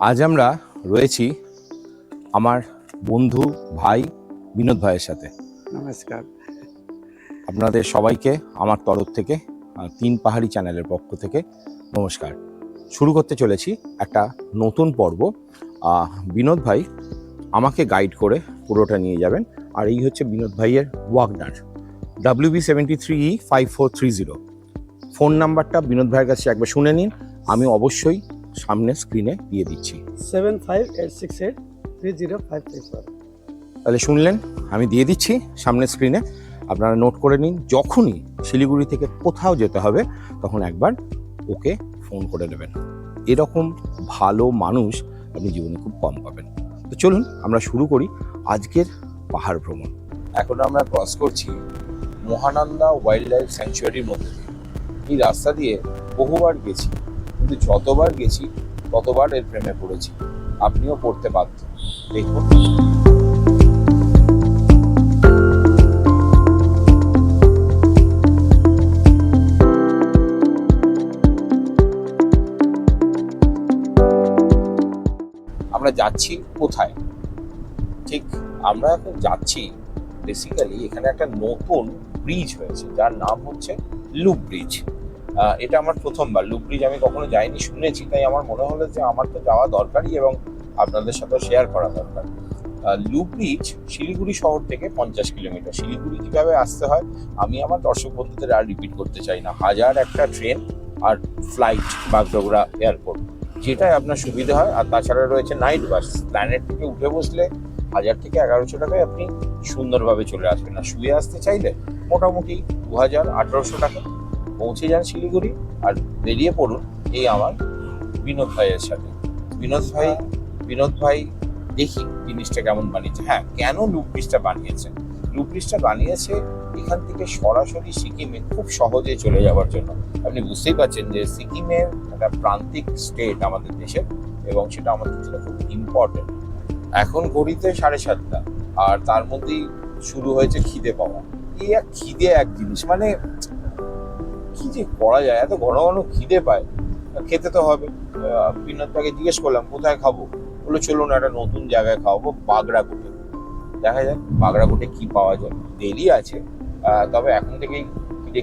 আজ আমরা রয়েছি আমার বন্ধু ভাই বিনোদ ভাইয়ের সাথে। নমস্কার। আপনাদের সবাইকে আমার তরফ থেকে তিন পাহাড়ি চ্যানেলের পক্ষ থেকে নমস্কার। শুরু করতে চলেছি একটা নতুন পর্ব। বিনোদ ভাই আমাকে গাইড করে পুরোটা নিয়ে যাবেন। আর এই হচ্ছে বিনোদ ভাইয়ের ওয়াগনার WB73E5430। ফোন নাম্বারটা বিনোদ ভাইয়ের কাছে একবার শুনে নিন, আমি অবশ্যই সামনে স্ক্রিনে দিয়ে দিচ্ছি। 7586830534। তাহলে শুনলেন, আমি দিয়ে দিচ্ছি সামনে স্ক্রিনে, আপনারা নোট করে নিন। যখনই শিলিগুড়ি থেকে কোথাও যেতে হবে তখন একবার ওকে ফোন করে নেবেন। এরকম ভালো মানুষ আপনি জীবনে খুব কম পাবেন। তো চলুন আমরা শুরু করি আজকের পাহাড় ভ্রমণ। এখন আমরা ক্রস করছি মহানন্দা ওয়াইল্ড লাইফ স্যাংচুয়ারির মধ্যে দিয়ে। এই রাস্তা দিয়ে বহুবার গেছি, কিন্তু যতবার গেছি ততবার এর প্রেমে পড়েছি। আপনিও পড়তে বাধ্য। দেখুন, আমরা যাচ্ছি কোথায়? ঠিক আমরা এখন যাচ্ছি বেসিক্যালি, এখানে একটা নতুন ব্রিজ হয়েছে যার নাম হচ্ছে লুপ ব্রিজ। এটা আমার প্রথমবার। লুপ ব্রিজ আমি কখনো যাইনি, শুনেছি, তাই আমার মনে হলো যে আমার তো যাওয়া দরকারই এবং আপনাদের সাথে শেয়ার করা দরকার। লুপ ব্রিজ শিলিগুড়ি শহর থেকে 50 কিলোমিটার। শিলিগুড়ি কীভাবে আসতে হয় আমি আমার দর্শক বন্ধুদের আর রিপিট করতে চাই না। হাজার একটা ট্রেন আর ফ্লাইট বাগডোগরা এয়ারপোর্ট, যেটাই আপনার সুবিধা হয়। আর তাছাড়া রয়েছে নাইট বাস। প্ল্যানেট থেকে উঠে বসলে 1000 থেকে 1100 টাকায় আপনি সুন্দরভাবে চলে আসবেন। আর শুয়ে আসতে চাইলে মোটামুটি 2000-1800 টাকা পৌঁছে যান শিলিগুড়ি। আর বেরিয়ে পড়ুন এই আমার বিনোদ ভাইয়ের সাথে। বিনোদ ভাই দেখি জিনিসটা কেমন বানিয়েছে। হ্যাঁ, কেন লুপ ব্রিজটা বানিয়েছে? লুপ ব্রিজটা বানিয়েছে এখান থেকে সরাসরি সিকিমে খুব সহজে চলে যাওয়ার জন্য। আপনি বুঝতেই পারছেন যে সিকিমের একটা প্রান্তিক স্টেট আমাদের দেশের, এবং সেটা আমাদের জন্য খুব ইম্পর্টেন্ট। এখন ঘড়িতে 7:30, আর তার মধ্যেই শুরু হয়েছে খিদে পাওয়া। এই খিদে এক জিনিস, মানে কি যে করা যায়, এত ঘন ঘন খিদে পায়, খেতে তো হবে। বিনোদ ভাইকে জিজ্ঞেস করলাম কোথায় খাবো, বললো চলুন একটা নতুন জায়গায় খাওয়াবো, বাগড়াকোটে। দেখা যাক বাগড়াকোটে কি পাওয়া যায়। দেরি আছে, তবে এখন থেকেই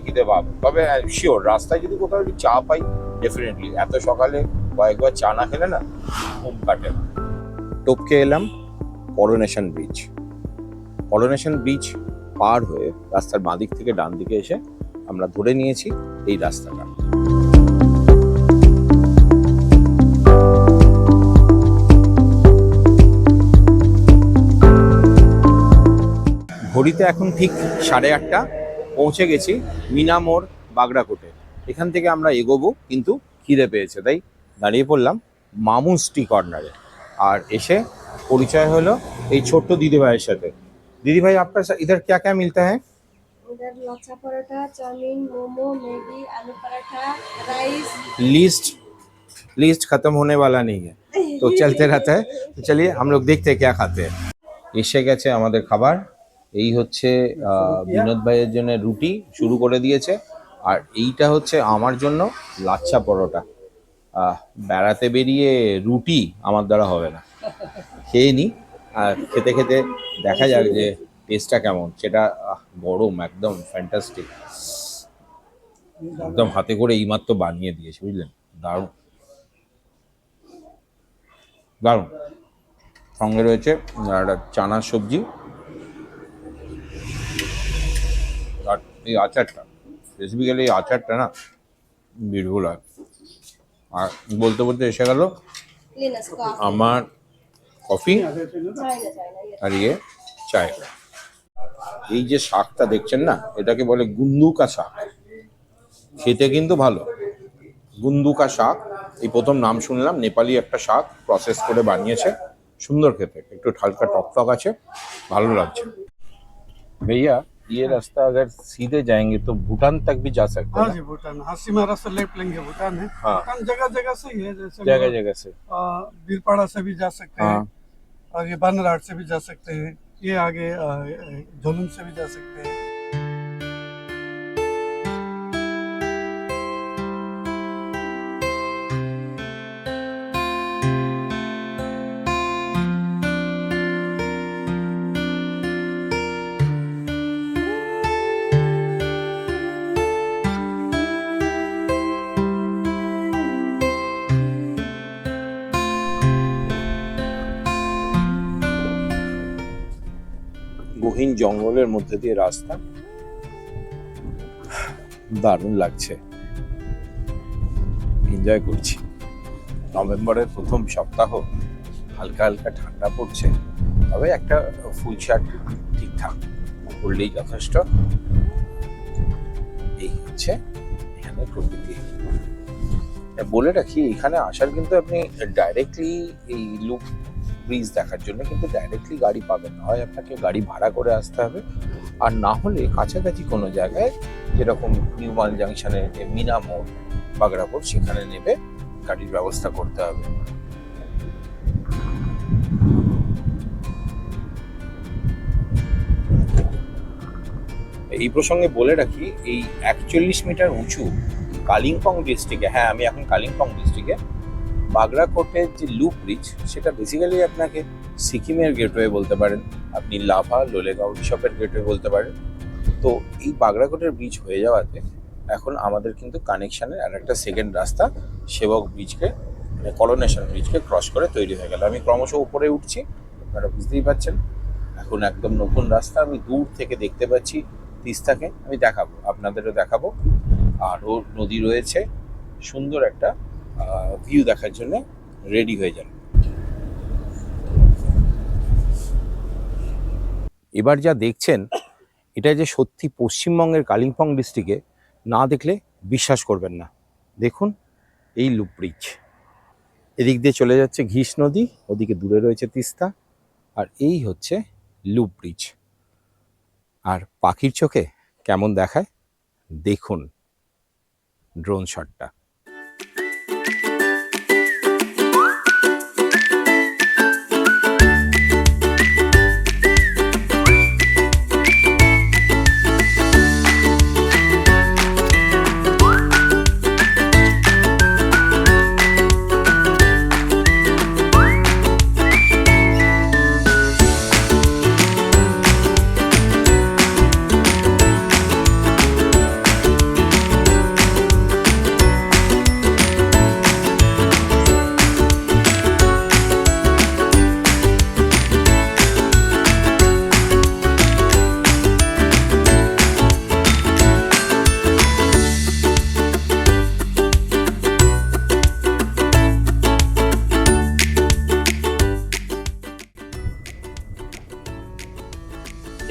খিদে পাবে। তবে শিওর রাস্তায় যদি কোথাও একটু চা পাই, ডেফিনেটলি। এত সকালে কয়েকবার চা না খেলে না ঘুম কাটে না। টপকে এলাম করোনেশন ব্রিজ। করোনেশন ব্রিজ পার হয়ে রাস্তার বাঁদিক থেকে ডান দিকে এসে আমরা ধরে নিয়েছি এই রাস্তাটা। ঘড়িতে এখন ঠিক 8:30, পৌঁছে গেছি মিনামোড় বাগড়াকোটে। এখান থেকে আমরা এগোবো, কিন্তু খিদে পেয়েছে তাই দাঁড়িয়ে পড়লাম মামুস টি কর্নারে। আর এসে পরিচয় হলো এই ছোট্ট দিদিভাইয়ের সাথে। দিদিভাই, আপনার ইধার क्या क्या मिलता है? इधर लच्छा पराठा, चाउमीन, मोमो, मैगी, आलू पराठा, राइस। लिस्ट खत्म होने वाला नहीं है, तो चलते रहता है। तो चलिए हम लोग देखते हैं क्या खाते हैं। এসে গেছে আমাদের খাবার। এই হচ্ছে বিনোদ ভাইয়ের জন্য রুটি শুরু করে দিয়েছে, আর এইটা হচ্ছে আমার জন্য লাচ্ছা পরোটা। বেড়াতে বেরিয়ে রুটি আমার দ্বারা হবে না, খেয়ে নিই। আর খেতে খেতে দেখা যাক যে টেস্টটা কেমন। সেটা গরম, একদম ফ্যান্টাস্টিক, একদম হাতে করে এইমাত্র বানিয়ে দিয়েছে, বুঝলেন? দারুণ দারুণ। সঙ্গে রয়েছে একটা চানার সবজি, আর এই আচারটা, স্পেসিফিক্যালি এই আচারটা না বিউটিফুল হয়। আর বলতে বলতে এসে গেল আমার কফি আর চায়। এই যে শাকটা দেখছেন না, এটাকে বলে গুন্দুকা শাক। খেতে কিন্তু ভালো, গুন্দুকা শাক। এই প্রথম নাম শুনলাম। নেপালি একটা শাক, প্রসেস করে বানিয়েছে, সুন্দর খেতে, একটু হালকা টক আছে, ভালো লাগছে। भैया, ये रास्ता अगर सीधे जाएंगे तो भूटान तक भी जा सकते हैं? हाँ जी, भूटान। हाँ, सीमारा से लेफ्ट लेंगे भूटान है। हाँ, भूटान जगह जगह से ही है, जैसे जगह जगह से। बीरपाड़ा से भी जा सकते हैं, हाँ, और ये बानरहाट से भी जा सकते हैं, ये आगे झोलुम से भी जा सकते हैं। গহীন জঙ্গলের মধ্যে দিয়ে রাস্তা, দারুণ লাগছে, এনজয় করছি। নভেম্বরের প্রথম সপ্তাহ, হালকা হালকা ঠান্ডা পড়ছে, তবে একটা ফুল শার্ট ঠিকঠাক পরলেই যথেষ্ট। এই হচ্ছে এখানে প্রকৃতি। বলে রাখি, এখানে আসার কিন্তু আপনি ডাইরেক্টলি এই লুপ ব্রিজ দেখার জন্য কিন্তু ডাইরেক্টলি গাড়ি পাবেন না, হয় আপনাকে গাড়ি ভাড়া করে আসতে হবে, আর না হলে কাছাকাছি কোনো জায়গায় যেরকম নিউমাল জাংশনে মিনা মোড়, বাগড়াপুর, সেখানে নেবে গাড়ির ব্যবস্থা করতে হবে। এই প্রসঙ্গে বলে রাখি, এই 41 মিটার উঁচু কালিম্পং ডিস্ট্রিক্টে, হ্যাঁ আমি এখন কালিম্পং ডিস্ট্রিক্টে, বাগড়াকোটের যে লুপ ব্রিজ, সেটা বেসিক্যালি আপনাকে সিকিমের গেটওয়ে বলতে পারেন, আপনি লাভা, লোলেগাঁও এইসবের গেটওয়ে বলতে পারেন। তো এই বাগড়াকোটের ব্রিজ হয়ে যাওয়াতে এখন আমাদের কিন্তু কানেকশানের আর একটা সেকেন্ড রাস্তা সেবক ব্রিজকে, মানে করোনেশন ব্রিজকে ক্রস করে তৈরি হয়ে গেল। আমি ক্রমশ উপরে উঠছি, আপনারা বুঝতেই পারছেন। এখন একদম নতুন রাস্তা, আমি দূর থেকে দেখতে পাচ্ছি তিস্তাকে, আমি দেখাবো, আপনাদেরও দেখাবো। আরও নদী রয়েছে, সুন্দর একটা ভিউ দেখার জন্য রেডি হয়ে যান। এবার যা দেখছেন, এটা যে সত্যি পশ্চিমবঙ্গের কালিম্পং ডিস্ট্রিক্টে, না দেখলে বিশ্বাস করবেন না। দেখুন এই লুপ ব্রিজ, এদিক দিয়ে চলে যাচ্ছে ঘিস নদী, ওদিকে দূরে রয়েছে তিস্তা, আর এই হচ্ছে লুপ ব্রিজ। আর পাখির চোখে কেমন দেখায় দেখুন ড্রোন শটটা।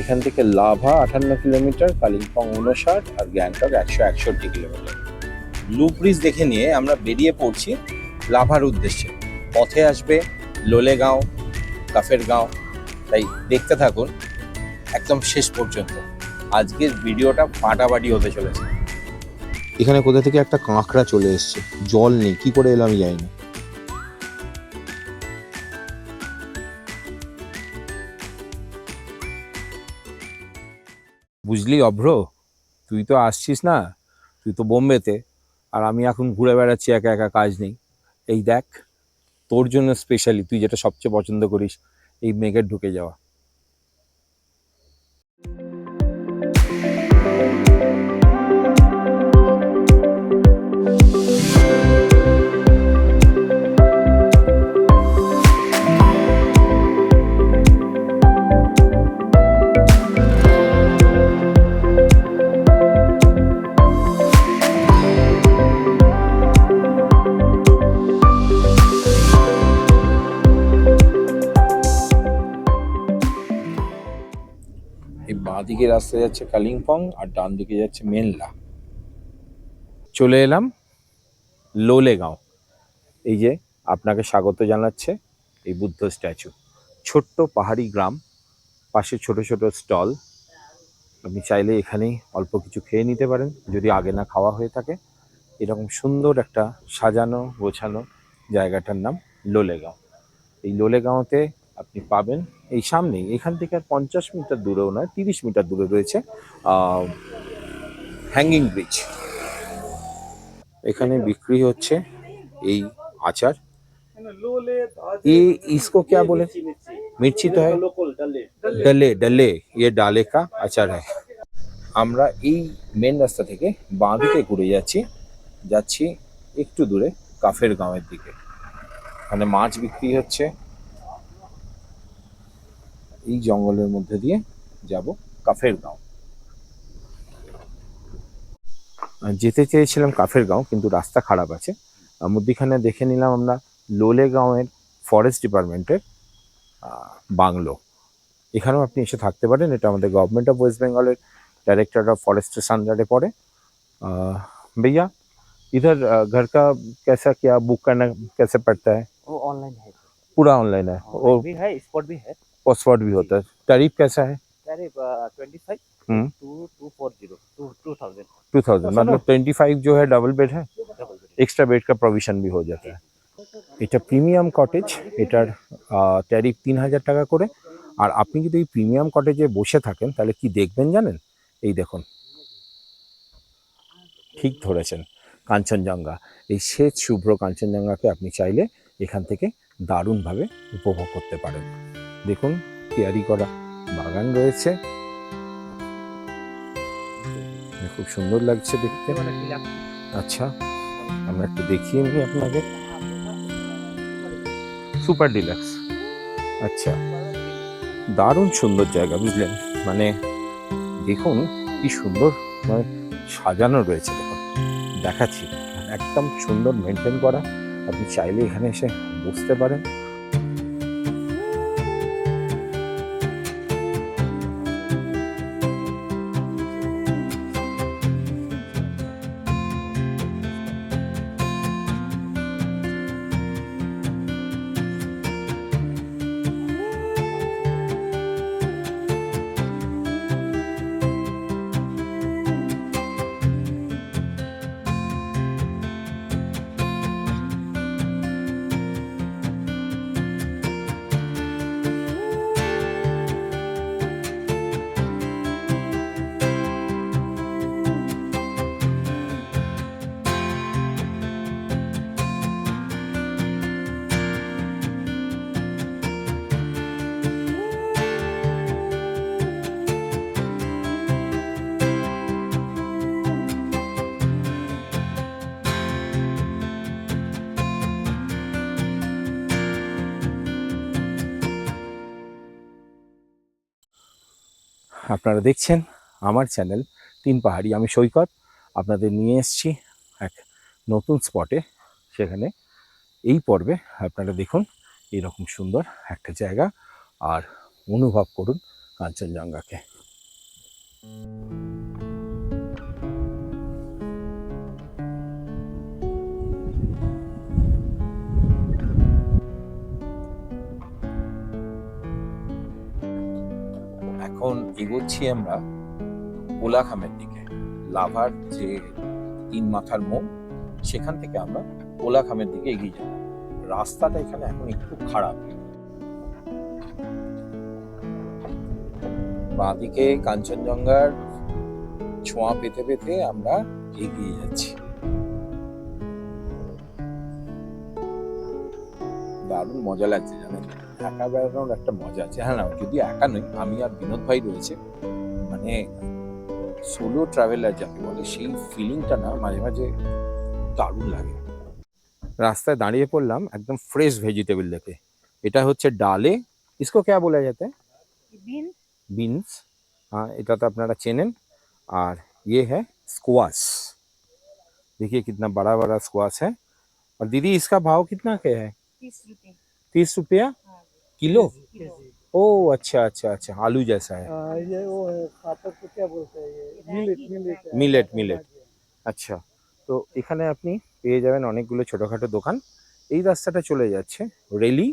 এখান থেকে লাভা 58 কিলোমিটার, কালিম্পং 59 আর গ্যাংটক 161 কিলোমিটার। লুপ ব্রিজ দেখে নিয়ে আমরা বেরিয়ে পড়ছি লাভার উদ্দেশ্যে। পথে আসবে লোলেগাঁও, কাফেরগাঁও, তাই দেখতে থাকুন একদম শেষ পর্যন্ত। আজকের ভিডিওটা ফাটাফাটি হতে চলেছে। এখানে কোথা থেকে একটা কাঁকড়া চলে এসছে, জল নেই, কি করে এলো আমি জানি না। বুঝলি অভ্র, তুই তো আসছিস না, তুই তো বোম্বেতে, আর আমি এখন ঘুরে বেড়াচ্ছি একা একা, কাজ নেই। এই দেখ, তোর জন্য স্পেশালি, তুই যেটা সবচেয়ে পছন্দ করিস, এই মেঘের ঢুকে যাওয়া। এই বাঁ দিকে রাস্তা যাচ্ছে কালিম্পং, আর ডান দিকে যাচ্ছে মেনলা। চলে এলাম লোলেগাঁও। এই যে আপনাকে স্বাগত জানাচ্ছে এই বুদ্ধ স্ট্যাচু। ছোট্ট পাহাড়ি গ্রাম, পাশে ছোট ছোট স্টল, আপনি চাইলে এখানেই অল্প কিছু খেয়ে নিতে পারেন যদি আগে না খাওয়া হয়ে থাকে। এরকম সুন্দর একটা সাজানো গোছানো জায়গাটার নাম লোলেগাঁও। এই লোলেগাঁওতে আপনি পাবেন এই সামনেই, এখান থেকে আর 50 মিটার দূরেও নয়, 30 মিটার দূরে রয়েছে হ্যাঙ্গিং ব্রিজ। এখানে বিক্রি হচ্ছে এই আচার। इसको क्या बोले? मिर्ची तो है, डले डले, ये डाले का আচার है। আমরা এই মেন রাস্তা থেকে বাঁ দিকে ঘুরে যাচ্ছি একটু দূরে কাফের গাঁওয়ের দিকে। মানে মাছ বিক্রি হচ্ছে এই জঙ্গলের মধ্যে দিয়ে যাব কাফের গাঁও। যেতে চেয়েছিলাম কাফের গাঁও, কিন্তু রাস্তা খারাপ আছে। মধ্যিখানে দেখে নিলাম আমরা লোলেগাঁওয়ের ফরেস্ট ডিপার্টমেন্টের বাংলো। এখানেও আপনি এসে থাকতে পারেন। এটা আমাদের government of West Bengal director of forests under पड़े। भैया इधर घर का कैसा क्या बुक करना कैसे पड़ता है? वो ऑनलाइन है, पूरा ऑनलाइन है और भी है, स्पॉट भी है। पासवर्ड भी होता है। टैरिफ कैसा है? करीब 25 हम्म। टू 240 2000 2000 मतलब 25 जो है डबल बेड है, डबल बेड। एक्स्ट्रा बेड का प्रोविजन भी हो जाता है। এটা প্রিমিয়াম কটেজ, এটার ট্যারিফ 3000 টাকা করে। আর আপনি যদি এই প্রিমিয়াম কটেজে বসে থাকেন তাহলে কি দেখবেন জানেন? এই দেখুন, ঠিক ধরেছেন, কাঞ্চনজঙ্ঘা। এই শ্বেত শুভ্র কাঞ্চনজঙ্ঘাকে আপনি চাইলে এখান থেকে দারুণভাবে উপভোগ করতে পারেন। দেখুন তৈরি করা বাগান রয়েছে, খুব সুন্দর লাগছে দেখতে। আচ্ছা, আমরা একটু দেখিয়ে নিই আপনাকে। সুপার ডিলাক্স, আচ্ছা, দারুণ সুন্দর জায়গা, বুঝলেন? মানে দেখুন কি সুন্দর মানে সাজানো রয়েছে। দেখুন দেখাচ্ছি, একদম সুন্দর মেনটেন করা। আপনি চাইলে এখানে এসে বসতে পারেন। আপনারা দেখছেন আমার চ্যানেল তিন পাহাড়ি। আমি সৈকত আপনাদের নিয়ে এসেছি এক নতুন স্পটে। সেখানে এই পর্বে আপনারা দেখুন এরকম সুন্দর একটা জায়গা আর অনুভব করুন কাঞ্চনজঙ্ঘাকে। এখন এগোচ্ছি আমরা কোলাখামের দিকে। লাভার যে তিন মাথার মোড়, সেখান থেকে আমরা কোলাখামের দিকে এগিয়ে যাব। রাস্তাটা এখানে এখন একটু খারাপ। বাঁদিকে কাঞ্চনজঙ্ঘার ছোঁয়া পেতে পেতে আমরা এগিয়ে যাচ্ছি। দারুণ মজা লাগছে জানেন, একা বেড়ানোর একটা মজা আছে। হ্যাঁ না, যদি একা নই, আমি আর বিনোদ ভাই রয়েছে, মানে সোলো ট্রাভেলার যাকে বলে, সেই ফিলিংটা না মাঝে মাঝে দারুণ লাগে। রাস্তায় দাঁড়িয়ে পড়লাম একদম ফ্রেশ ভেজিটেবল দেখে। এটা হচ্ছে ডালে, इसको क्या बोला जाता है? बीन्स। हाँ, এটা तो আপনারা চেনেন। और ये है स्क्वाश, देखिए कितना बड़ा बड़ा स्क्वाश है। और दीदी इसका भाव कितना क्या है? 30 रुपए। 30 रुपया किलो? केजी। ओ अच्छा अच्छा अच्छा, आलू जैसा है। ये वो खातर को क्या बोलते हैं, ये मिलेट মিলেট মিলেট। আচ্ছা, তো এখানে আপনি পেয়ে যাবেন অনেকগুলো ছোটোখাটো দোকান। এই রাস্তাটা চলে যাচ্ছে রেলি,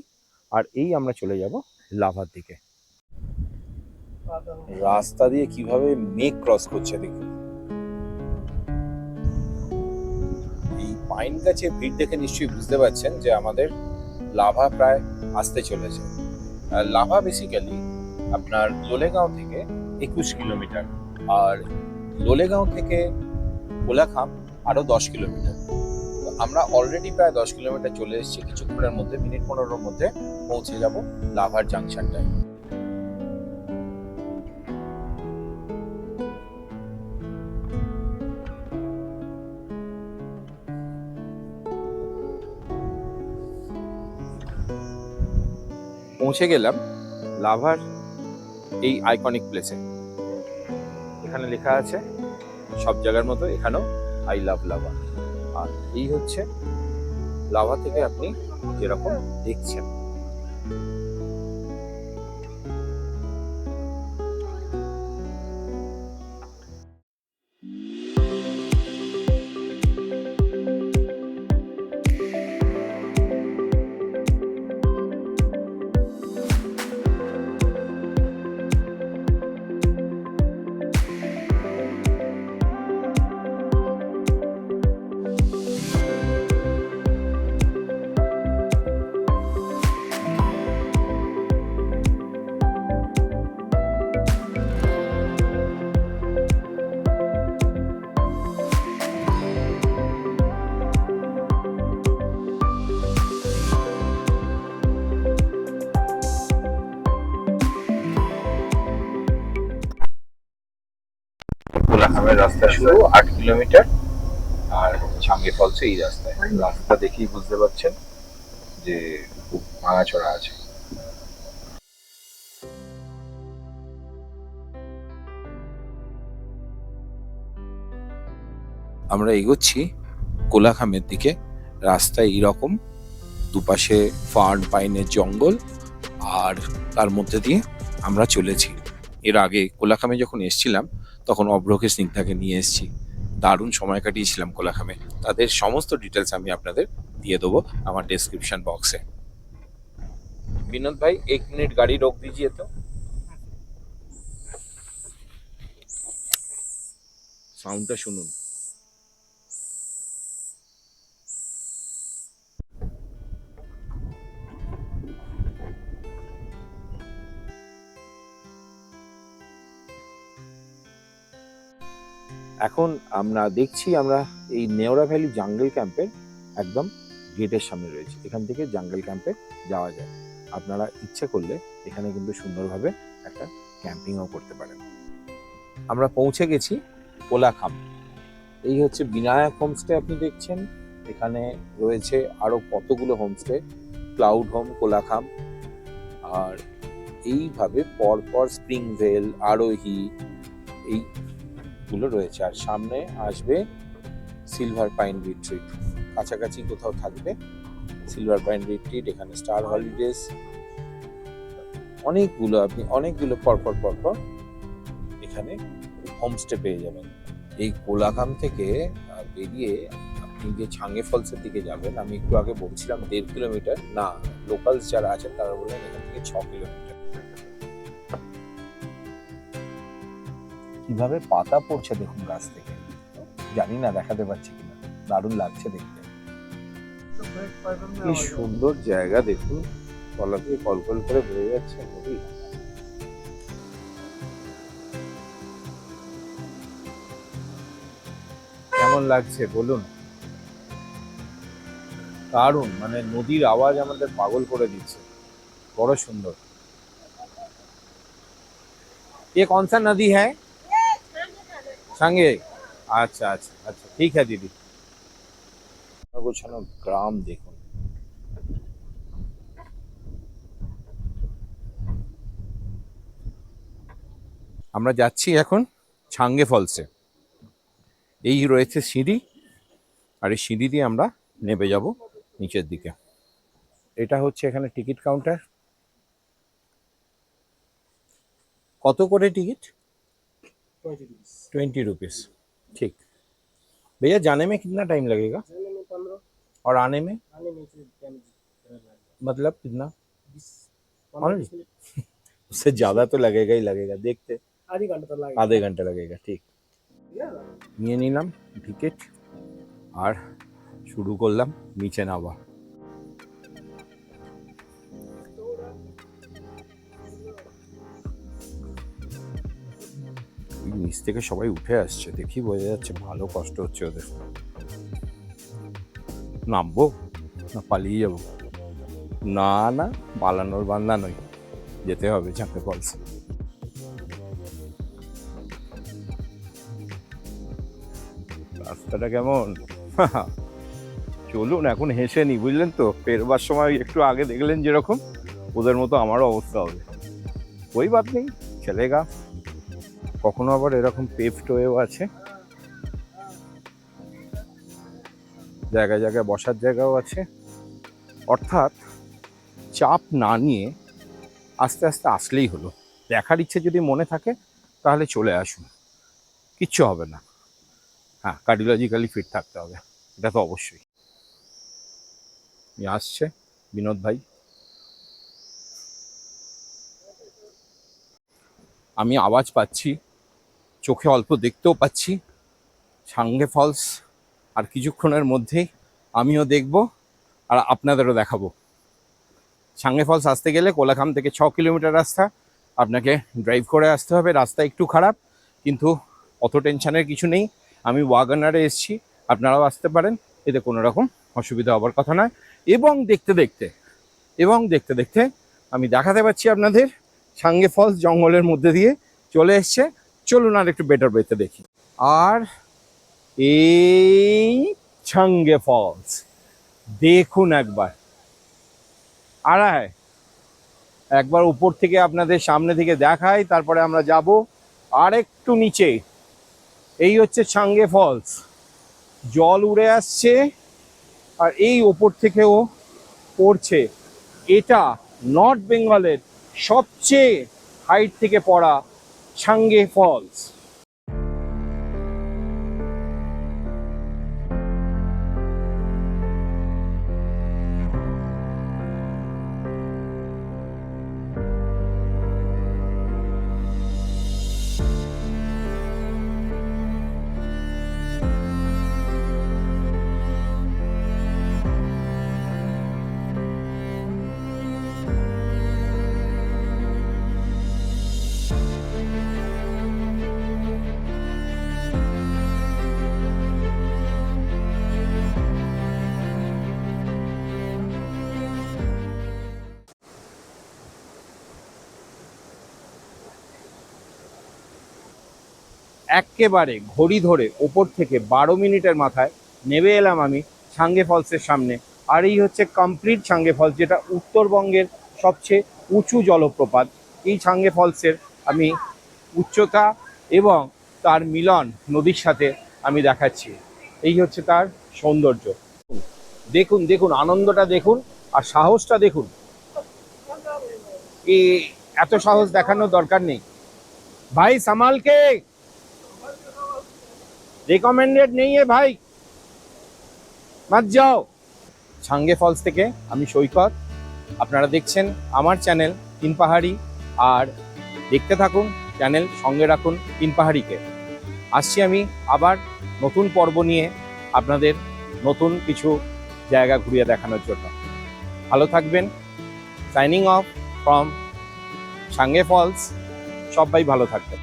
আর এই আমরা চলে যাব লাভার দিকে। রাস্তা দিয়ে কিভাবে মেঘ ক্রস করছে দেখুন। এই পাইন গাছে ভিড় দেখে নিশ্চয়ই বুঝতে পারছেন যে আমাদের লাভা প্রায় আসতে চলেছে। লাভা বেসিক্যালি আপনার লোলেগাঁও থেকে 21 কিলোমিটার, আর লোলেগাঁও থেকে কোলাখাম আরো 10 কিলোমিটার। তো আমরা অলরেডি প্রায় 10 কিলোমিটার চলে এসেছি। কিছুক্ষণের মধ্যে, মিনিট 15-র মধ্যে পৌঁছে যাব লাভার জাংশনটায়। পৌঁছে গেলাম লাভার এই আইকনিক প্লেসে। এখানে লেখা আছে সব জায়গার মতো এখানেও আই লাভ লাভা। আর এই হচ্ছে লাভা থেকে আপনি যেরকম দেখছেন। কোলাখামের রাস্তা শুরু 8 কিলোমিটার, আর ছাঙ্গে ফলসে এই রাস্তায়। রাস্তা দেখেই বুঝতে পারছেন যে খুব ভাঙাচোরা আছে। আমরা এগোচ্ছি কোলাখামের দিকে। রাস্তায় এইরকম দুপাশে ফার্ন পাইনের জঙ্গল, আর তার মধ্যে দিয়ে আমরা চলেছি। এর আগে কোলাখামে যখন এসেছিলাম তখন অব্রকে স্নিগ্ধাকে নিয়ে এসেছি, দারুণ সময় কাটিয়েছিলাম কোলাখামে। তাদের সমস্ত ডিটেলস আমি আপনাদের দিয়ে দেবো আমার ডেসক্রিপশন বক্সে। विनोद भाई 1 मिनट गाड़ी रोक दीजिए तो। साउंडটা শুনুন। এখন আমরা দেখছি আমরা এই নেওড়া ভ্যালি জাঙ্গল ক্যাম্পের একদম গেটের সামনে রয়েছে। এখান থেকে জাঙ্গল ক্যাম্পে যাওয়া যায়। আপনারা ইচ্ছে করলে এখানে কিন্তু সুন্দরভাবে একটা ক্যাম্পিংও করতে পারেন। আমরা পৌঁছে গেছি কোলাখাম। এই হচ্ছে বিনায়ক হোমস্টে আপনি দেখছেন। এখানে রয়েছে আরো কতগুলো হোমস্টে, ক্লাউড হোম, কোলাখাম, আর এইভাবে পরপর স্প্রিং ভেল, আরোহী, এইগুলো রয়েছে। আর সামনে আসবে সিলভার পাইন রিট্রিট, কাছাকাছি কোথাও থাকবে সিলভার পাইন রিট্রিট। এখানে স্টার হলিডেজ, অনেকগুলো পরপর এখানে হোমস্টে পেয়ে যাবেন। এই কোলাখাম থেকে বেরিয়ে আপনি যে ছাঙ্গে ফলসের দিকে যাবেন, আমি একটু আগে বলছিলাম 1.5 কিলোমিটার, না লোকালস যারা আছেন তারা বললেন এখান থেকে 6 কিলোমিটার। কিভাবে পাতা পড়ছে দেখুন গাছ থেকে, জানি না দেখাতে পারছি কিনা, দারুণ লাগছে দেখতে। কি সুন্দর জায়গা দেখুন, তলা দিয়ে কলকল করে বয়ে যাচ্ছে নদী। কেমন লাগছে বলুন? দারুণ, মানে নদীর আওয়াজ আমাদের পাগল করে দিচ্ছে, বড় সুন্দর। ये कौन सा नदी है? ছাঙ্গে। আচ্ছা আচ্ছা আচ্ছা, ঠিক আছে দিদি। গোছানো গ্রাম দেখুন। আমরা যাচ্ছি এখন ছাঙ্গে ফলসে। এই রয়েছে সিঁড়ি, আর এই সিঁড়ি দিয়ে আমরা নেমে যাব নিচের দিকে। এটা হচ্ছে এখানে টিকিট কাউন্টার। কত করে टिकट? 20 रुपीस। ठीक भैया, जाने में कितना टाइम लगेगा? जाने में 15, और आने में आने में से मतलब कितना? 15 उससे ज्यादा तो लगेगा ही लगेगा, देखते आधी घंटा तो लगेगा। आधे घंटे लगेगा। ठीक, নিয়ে নিলাম টিকিট আর শুরু করলাম নিচে নামা। নিচ থেকে সবাই উঠে আসছে, দেখি বোঝা যাচ্ছে ভালো কষ্ট হচ্ছে ওদের। নামবো না পালিয়ে যাবো? না না, পালানোর বান্দা নয়, যেতে হবে ছাঙ্গে ফলস। রাস্তাটা কেমন চলুন এখন হেসে নি, বুঝলেন তো? ফেরবার সময় একটু আগে দেখলেন যেরকম, ওদের মতো আমারও অবস্থা হবে। ওই বাত নেই, চলেগা। কখনো আবার এরকম পেভড ওয়েও আছে, জায়গায় জায়গায় বসার জায়গাও আছে। অর্থাৎ চাপ না নিয়ে আস্তে আস্তে আসলেই হলো। দেখার ইচ্ছে যদি মনে থাকে তাহলে চলে আসুন, কিচ্ছু হবে না। হ্যাঁ, কার্ডিওলজিক্যালি ফিট থাকতে হবে, এটা তো অবশ্যই। আসছে বিনোদ ভাই। আমি আওয়াজ পাচ্ছি, চোখে অল্প দেখতেও পাচ্ছি। সাঙ্গে ফলস আর কিছুক্ষণের মধ্যেই আমিও দেখব আর আপনাদেরও দেখাবো। সাঙ্গে ফলস আসতে গেলে কোলাখাম থেকে 6 কিলোমিটার রাস্তা, আপনাকে ড্রাইভ করে আসতে হবে। রাস্তা একটু খারাপ, কিন্তু অত টেনশনের কিছু নেই। আমি ওয়াগনারে এসেছি, আপনারাও আসতে পারেন, এতে কোনো রকম অসুবিধা হবার কথা নয়। এবং দেখতে দেখতে আমি দেখাতে পাচ্ছি আপনাদের সাঙ্গে ফলস জঙ্গলের মধ্যে দিয়ে চলে এসছে। চলুন আর একটু বেটার ওয়েতে দেখি। আর এই সাঙ্গে ফলস দেখুন একবার। আর একবার উপর থেকে আপনাদের সামনে থেকে দেখাই, তারপরে আমরা যাব আর একটু নিচে। এই হচ্ছে সাঙ্গে ফলস, জল উড়ে আসছে আর এই ওপর থেকেও পড়ছে। এটা নর্থ বেঙ্গলের সবচেয়ে হাইট থেকে পড়া সাঙ্গে ফলস। একেবারে ঘড়ি ধরে ওপর থেকে 12 মিনিটের মাথায় নেমে এলাম আমি সাঙ্গে ফলসের সামনে। আর এই হচ্ছে কমপ্লিট সাঙ্গে ফলস, যেটা উত্তরবঙ্গের সবচেয়ে উঁচু জলপ্রপাত। এই সাঙ্গে ফলসের আমি উচ্চতা এবং তার মিলন নদীর সাথে আমি দেখাচ্ছি। এই হচ্ছে তার সৌন্দর্য। দেখুন দেখুন, আনন্দটা দেখুন আর সাহসটা দেখুন। এত সাহস দেখানোর দরকার নেই ভাই, সামাল কে রিকমেন্ডেড নেই ভাই, মত যাও। সাঙ্গে ফলস থেকে আমি সৈকত, আপনারা দেখছেন আমার চ্যানেল তিন পাহাড়ি। আর দেখতে থাকুন চ্যানেল, সঙ্গে রাখুন তিন পাহাড়িকে। আসছি আমি আবার নতুন পর্ব নিয়ে আপনাদের নতুন কিছু জায়গা ঘুরিয়ে দেখানোর জন্য। ভালো থাকবেন। Signing off from Sange Falls. সবাই ভালো থাকবেন।